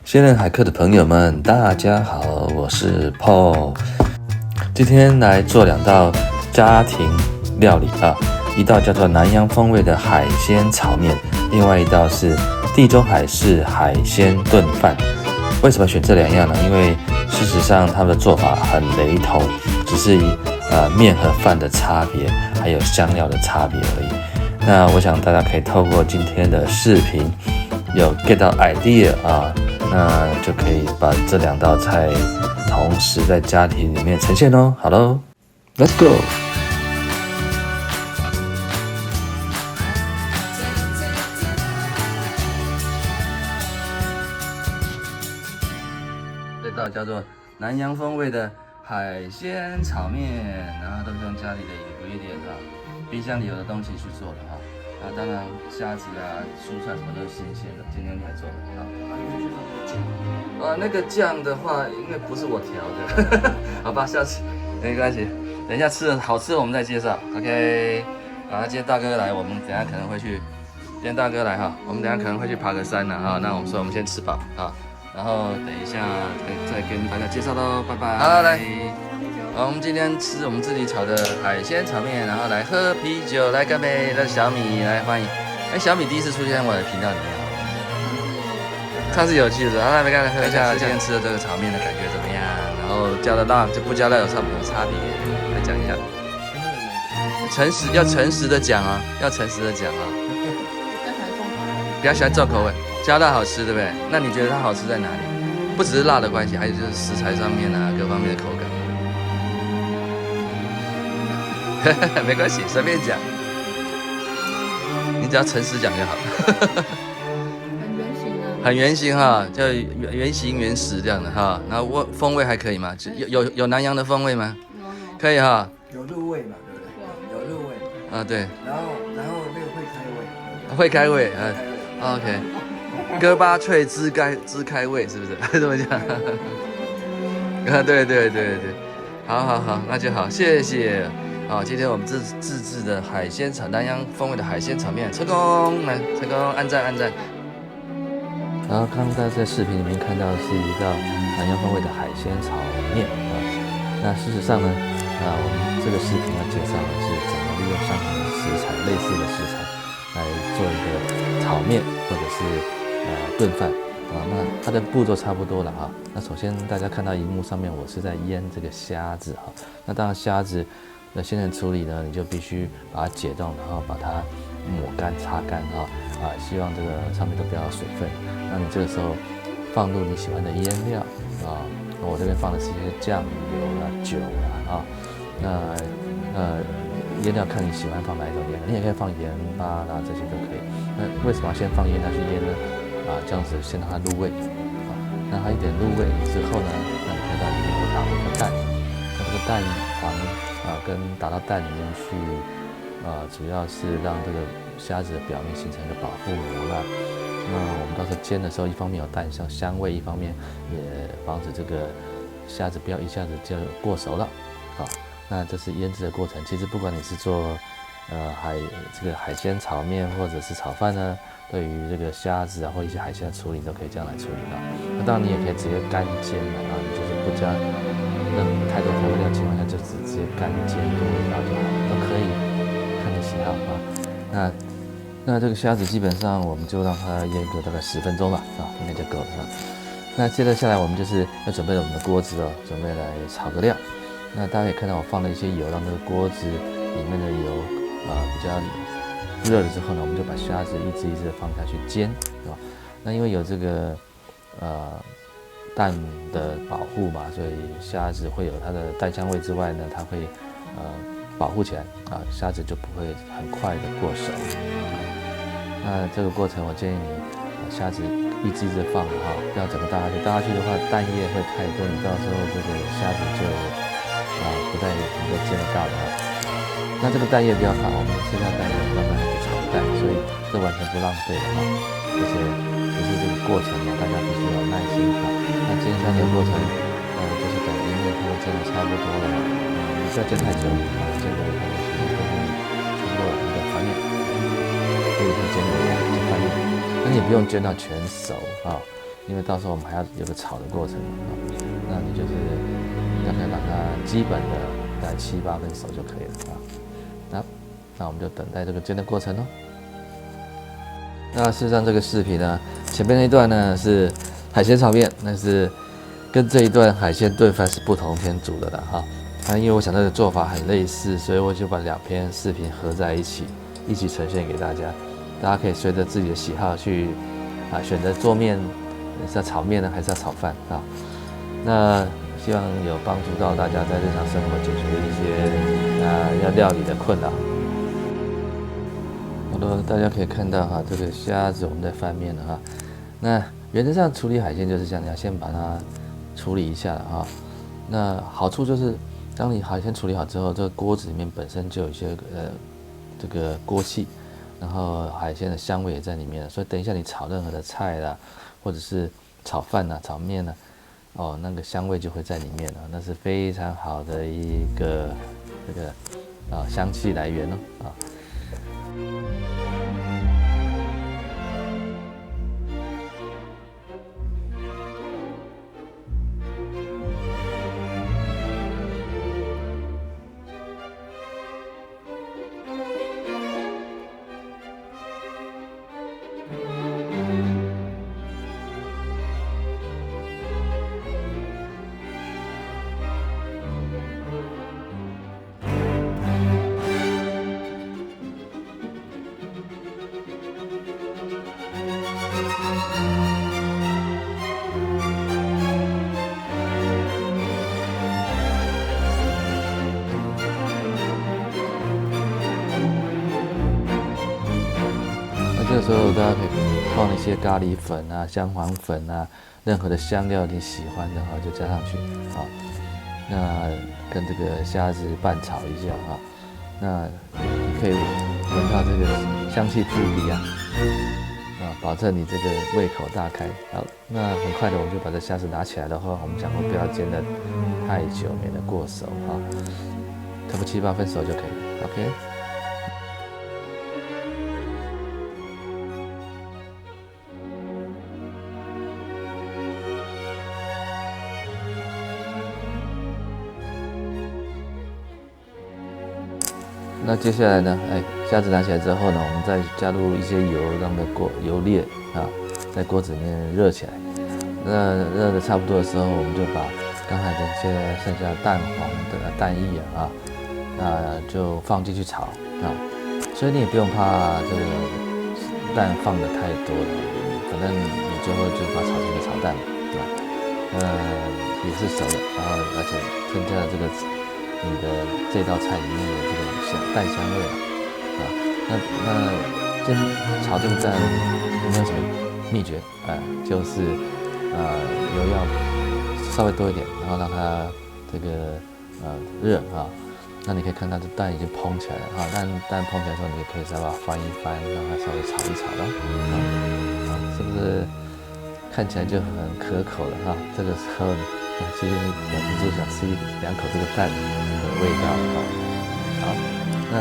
仙人海课的朋友们，大家好，我是 Paul。今天来做2道家庭料理啊，一道叫做南洋风味的海鲜炒面，另外一道是地中海式海鲜炖饭。为什么选这2样呢？因为事实上它们的做法很雷同，只是面和饭的差别，还有香料的差别而已。那我想大家可以透过今天的视频有 get 到 idea 啊，那就可以把这2道菜同时在家庭里面呈现哦。好喽 ，Let's go。这道叫做南洋风味的海鲜炒面，然后都是用家里的ingredient啊，冰箱里有的东西去做的哈。当然虾子啊、蔬菜什么都是新鲜的，今天才做的啊。那个酱的话，因为不是我调的，好吧，下次没关系，等一下吃的好吃我们再介绍。OK， 今天大哥来，我们等一下可能会去。今天大哥来哈，我们等一下可能会去爬个山了哈。那我们先吃饱啊，然后等一下再跟大家介绍喽，拜拜。好，来。我们今天吃我们自己炒的海鲜炒面，然后来喝啤酒，来干杯！那小米来欢迎，小米第一次出现在我的频道里面，上次有趣的，来来喝一下今天吃的这个炒面的感觉怎么样？然后加了辣就不加辣有差别，来讲一下。要诚实的讲啊，要诚实的讲啊。比较喜欢重口味，加辣好吃，对不对？那你觉得它好吃在哪里？不只是辣的关系，还有就是食材上面啊，各方面的口感。没关系，随便讲，你只要诚实讲就好。很圆形啊，很圆形哈，叫圆形原始这样的哈。然后风味还可以吗？有南洋的风味吗？可以哈。有入味嘛，对不对？有入味。啊，对。然后那个会开胃。OK。胳巴脆枝开胃，是不是？这么讲？对。好，那就好，谢谢。今天我们自制的南洋风味的海鲜炒面成功，来成功，按赞。然后刚刚在视频里面看到的是一道南洋风味的海鲜炒面啊。那事实上呢，我们这个视频要介绍的是怎么利用相同的食材、类似的食材来做一个炒面或者是炖饭啊。那它的步骤差不多了啊。那首先大家看到荧幕上面，我是在腌这个虾子哈。那当然虾子那现在处理呢，你就必须把它解冻，然后把它抹干、擦干希望这个上面都不要有水分。那你这个时候放入你喜欢的腌料啊，我这边放的是一些酱油啦、酒啦那腌料看你喜欢放哪一种腌料，你也可以放盐巴啦，这些都可以。那为什么要先放腌料去腌呢？这样子先让它入味那它一点入味之后呢，那你看到里面会打入一个蛋，那这个蛋黄跟打到蛋里面去，主要是让这个虾子的表面形成一个保护膜啦。那我们到时候煎的时候，一方面有蛋香味，一方面也防止这个虾子不要一下子就过熟了。那这是腌制的过程。其实不管你是做这个海鲜炒面或者是炒饭呢，对于这个虾子或一些海鲜的处理都可以这样来处理的。那当然你也可以直接干煎你就是不加太多调味料的情况下，就直接干煎多味道就好，都可以，看你喜好那这个虾子基本上我们就让它腌个大概10分钟吧，应该就够了那接着下来我们就是要准备了我们的锅子准备来炒个料。那大家也看到我放了一些油，让这个锅子里面的油比较热了之后呢，我们就把虾子一只一只的放下去煎，对吧？那因为有这个蛋的保护嘛，所以虾子会有它的蛋香味之外呢，它会保护起来虾子就不会很快的过熟。那这个过程我建议你虾子一只一只放不要整个倒下去，倒下去的话蛋液会太多，你到时候这个虾子就不太能够煎得到的那这个蛋液不要怕，我们剩下蛋液慢慢的去炒蛋，所以这完全不浪费的而且只是这个过程大家必须有耐心那煎虾的过程就是等因为它们煎的差不多了你不要煎太久煎的它就是差不多了那个翻面，有点像煎的一样就翻面，那你也不用煎到全熟因为到时候我们还要有个炒的过程啊。那你就是大概让它基本的大概7、8分熟就可以了啊。那我们就等待这个煎的过程咯。那事实上这个视频呢，前面那一段呢是海鲜炒面，那是跟这一段海鲜炖饭是不同天煮的了哈。那因为我想这个做法很类似，所以我就把2篇视频合在一起呈现给大家。大家可以随着自己的喜好去选择做面是要炒面呢，还是要炒饭啊？那希望有帮助到大家在日常生活解决一些要料理的困扰。好的，大家可以看到哈，这个虾子我们在翻面了哈。那原则上处理海鲜就是这样，你要先把它处理一下了哈。那好处就是，当你海鲜处理好之后，这个锅子里面本身就有一些这个锅气，然后海鲜的香味也在里面了，所以等一下你炒任何的菜啦，或者是炒饭啦、炒面啦，哦，那个香味就会在里面了，那是非常好的一个这个香气来源哦啊。这个时候大家可以放一些咖喱粉啊、姜黄粉啊，任何的香料你喜欢的话就加上去啊。那跟这个虾子拌炒一下啊，那你可以闻到这个香气扑鼻啊，保证你这个胃口大开。好，那很快的我们就把这虾子拿起来的话，我们讲过不要煎得太久，免得过熟啊，差不多7、8分熟就可以了。OK。那接下来呢？虾子拿起来之后呢，我们再加入一些油，让它油裂啊，在锅子里面热起来。那热的差不多的时候，我们就把刚才的这些剩下蛋黄的蛋液就放进去炒啊。所以你也不用怕这个蛋放的太多了，反正你最后就把它炒成一个炒蛋嘛，也是熟的，然后而且添加了这个你的这道菜里面的这种蛋香味那炒这个蛋有没有什么秘诀？就是油要稍微多一点，然后让它这个热啊。那你可以看到这蛋已经蓬起来了啊，蛋蓬起来的时候，你就可以稍微翻一翻，让它稍微炒一炒了是不是看起来就很可口了哈？这个时候其实你忍不住想吃2口这个蛋的味道啊。好，那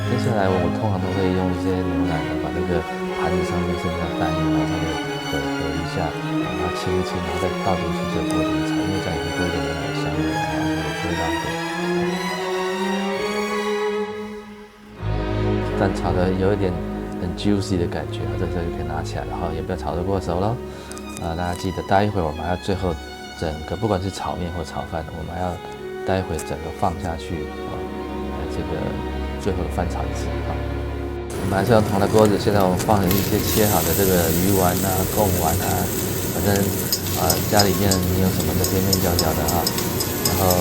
接下来我通常都会用一些牛奶把这个盘子上面剩下的蛋液稍微和一下，然后清一清，然后再倒进去这个锅里面炒，因为这样也会多一点牛奶香味啊，不会浪费。蛋炒的有一点很 juicy 的感觉，这时候就可以拿起来了哈，也不要炒得过熟了。大家记得待一会儿我们还要最后整个不管是炒面或炒饭，我们还要待会整个放下去这个最后的翻炒一次啊。我们还是用同样的锅子，现在我们放了一些切好的这个鱼丸啊、贡丸啊，反正家里面你有什么就边边角角的哈，然后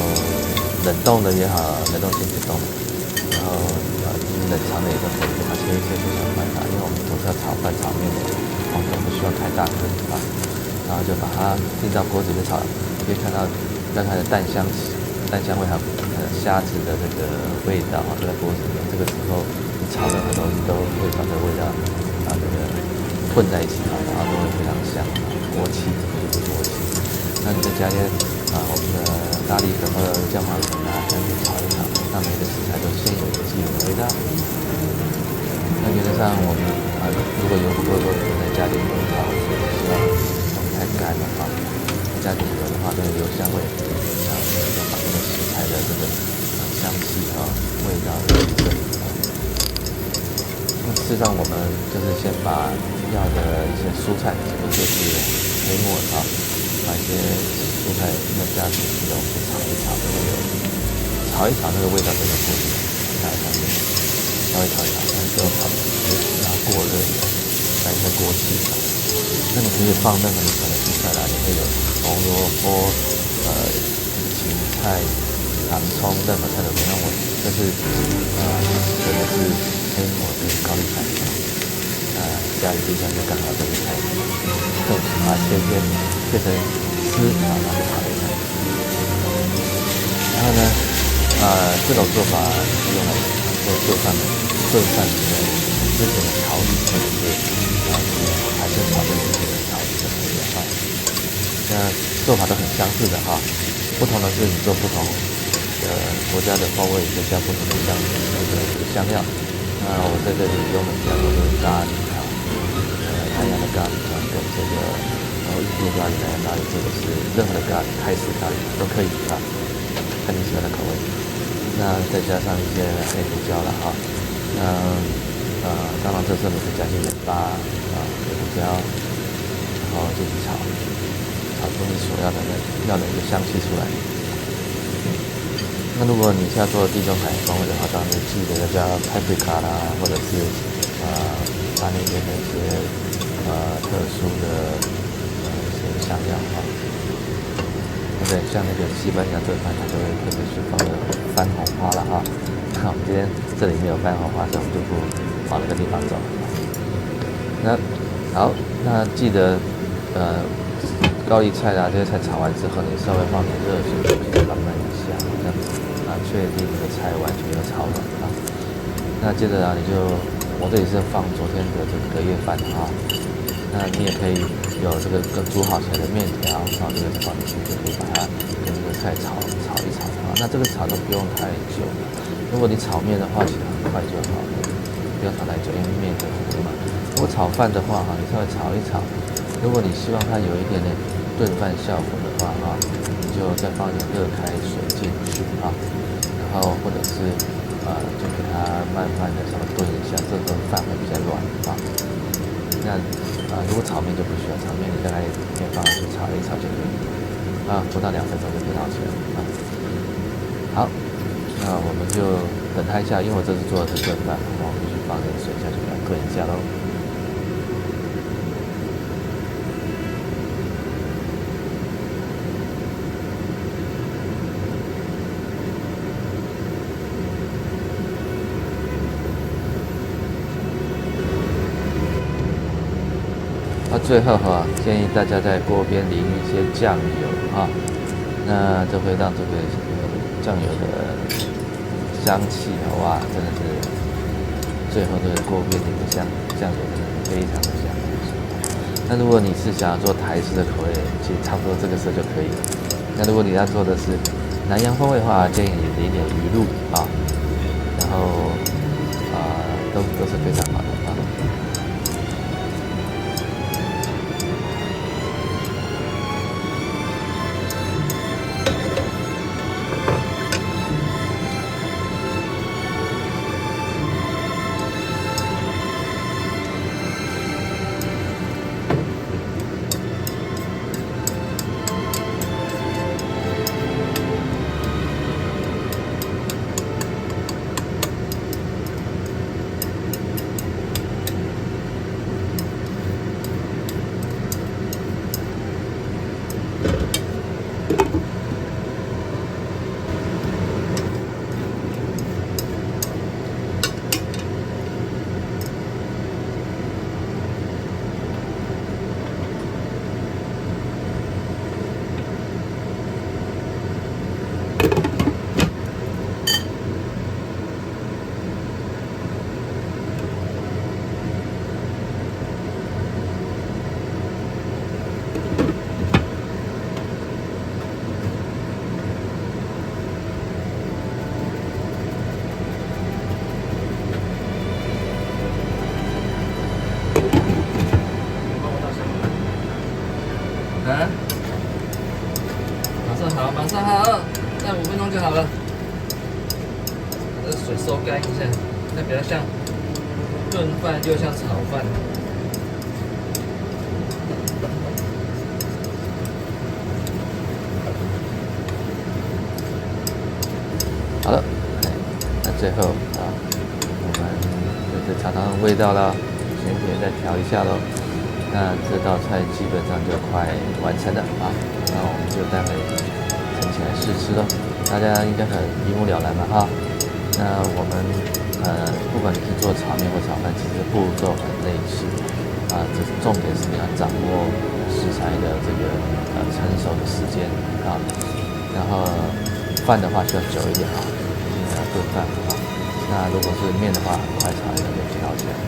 冷冻的也好，冷冻鲜解冻的，然后冷藏的也都可以，把它切一切就小块因为我们都是要炒饭炒面的，我们不需要太大颗啊。然后就把它进到锅子里面炒，你可以看到刚才的蛋香味还有虾子的这个味道就在锅子里面。这个时候你炒任何东西都会把这个味道这个混在一起然后就会非常香锅气，这个就是锅气。那你再加些我们的咖喱粉或者姜黄粉下去炒一炒，让每个食材都先有基本的味道。那原则上我们如果油不够多，可以再加点油，希望太太干了哈。加点油的话，这个油香味要把这个食材的这个香气味道提升。那事实上我们就是先把要的一些蔬菜，这个就是黑木耳把一些蔬菜要加进去的，我们就炒一炒，这个炒一炒，那个味道真的不一样。炒一炒，稍微炒一炒，然后然后过热油，加一些锅气上。那你可以放任何你喜欢的蔬菜啦，你可以有红萝卜、芹菜、洋葱，任何菜都可以。那我这是选的是黑木耳跟高丽菜加一下就刚好这个菜，把它切成丝，然后就炒一炒。然后呢，这种做法是用来做饭之前的调理，或者是海鲜炒之前的调理就可以了哈。那做法都很相似的哈，不同的是你做不同国家的风味，就加不同的香料。那我在这里用的比较多就是咖喱南洋的咖喱跟这个印度咖喱、南洋咖喱，这个是任何的咖喱、泰式咖喱都可以看你喜欢的口味。那再加上一些黑胡椒了哈。那当然这时候你可以加些盐巴黑胡椒，然后进去炒出你所要的一个香气出来。那如果你是要做地中海风味的话，当然记得要加 paprika 啦，或者是它那边的一些特殊的一些香料哈。对，像那个西班牙炖饭，它就会特别去放个番红花了哈。那我们今天这里没有番红花，所以我们就不往那个地方走。那好，那记得高丽菜这些菜炒完之后，你稍微放点热水进去慢慢一下，确定你的菜完全要炒软了。那接着我这里是放昨天的这个隔夜饭哈。那你也可以有这个煮好起来的面条，然后这个放进去，就可以把它跟这个菜炒一炒那这个炒都不用太久，如果你炒面的话，其实很快就好了，不用炒太久，因为面很糊嘛。如果炒饭的话你稍微炒一炒，如果你希望它有一点点炖饭效果的话你就再放一点热开水进去然后或者是就给它慢慢的稍微炖一下，这个饭会比较软那如果炒面就不需要，炒面你大概面放上去炒一炒就可以不到2分钟就可以捞起来好，那我们就等它一下，因为我这次做的是炖饭，我们必须放点水下去给它炖一下喽。最后建议大家在锅边淋一些酱油那这会让这个酱油的香气哇，真的是最后这个锅边淋的酱油真的是非常的香。那如果你是想要做台式的口味，其实差不多这个时候就可以了。那如果你要做的是南洋风味的话，建议你淋一点鱼露然后都是非常好的好，马上好，再5分钟就好了。把这水收干一下，那比较像炖饭又像炒饭。好了，那最后啊，我们就是尝尝味道了，咸甜再调一下喽。那这道菜基本上就快完成了啊，那我们就待会盛起来试吃喽。大家应该很一目了然吧哈。那我们不管你是做炒面或炒饭，其实步骤很类似啊，这是重点是你要掌握食材的这个成熟的时间啊，然后饭的话需要久一点啊，因为要炖饭啊。那如果是面的话，很快炒一下就调起来。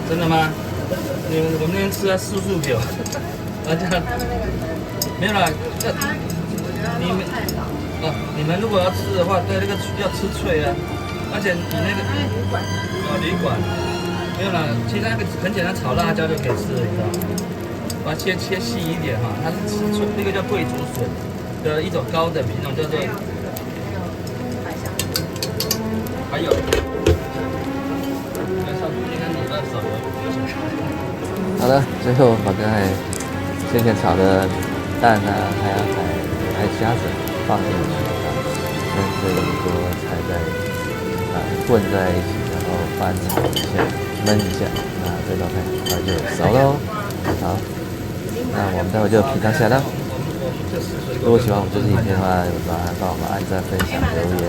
真的吗？我们那天吃了素酒，而且没有啦，你们如果要吃的话，对那个要吃脆啊，而且你那个旅馆没有啦，其实那个很简单，炒辣椒就可以吃了，你知道吗？把它切细一点哈，它是吃脆，那个叫贵竹笋的一种高等品种，叫做还有。好了，最后把刚才先前炒的蛋啊，还有海虾子放进去啊，跟这个锅菜在混在一起，然后翻炒一下，焖一下，那这道菜很快就熟喽。好，那我们待会就品尝起来了。如果喜欢我们这支影片的话，麻烦帮我们按赞、分享、留言，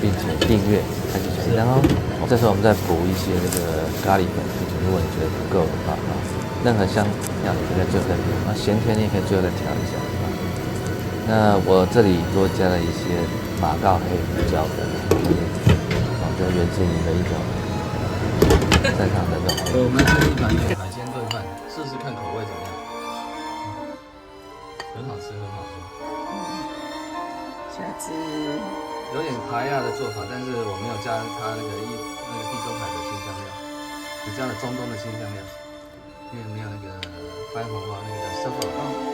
并且订阅，开启小铃铛哦。这时候我们再补一些这个咖喱粉，如果你觉得不够的话啊，任何香料你可以在最后再补，那咸甜你也可以最后再调一下啊。那我这里多加了一些马告黑胡椒粉，这源自于的一种擅长的这种。我们是一碗海鲜炖饭，试试看口味怎么样？很好吃，很好吃。下次有点排亚的做法，但是我没有加它那个地中海的新香料，只加了中东的新香料，因为没有那个番红花，那个叫 saffron。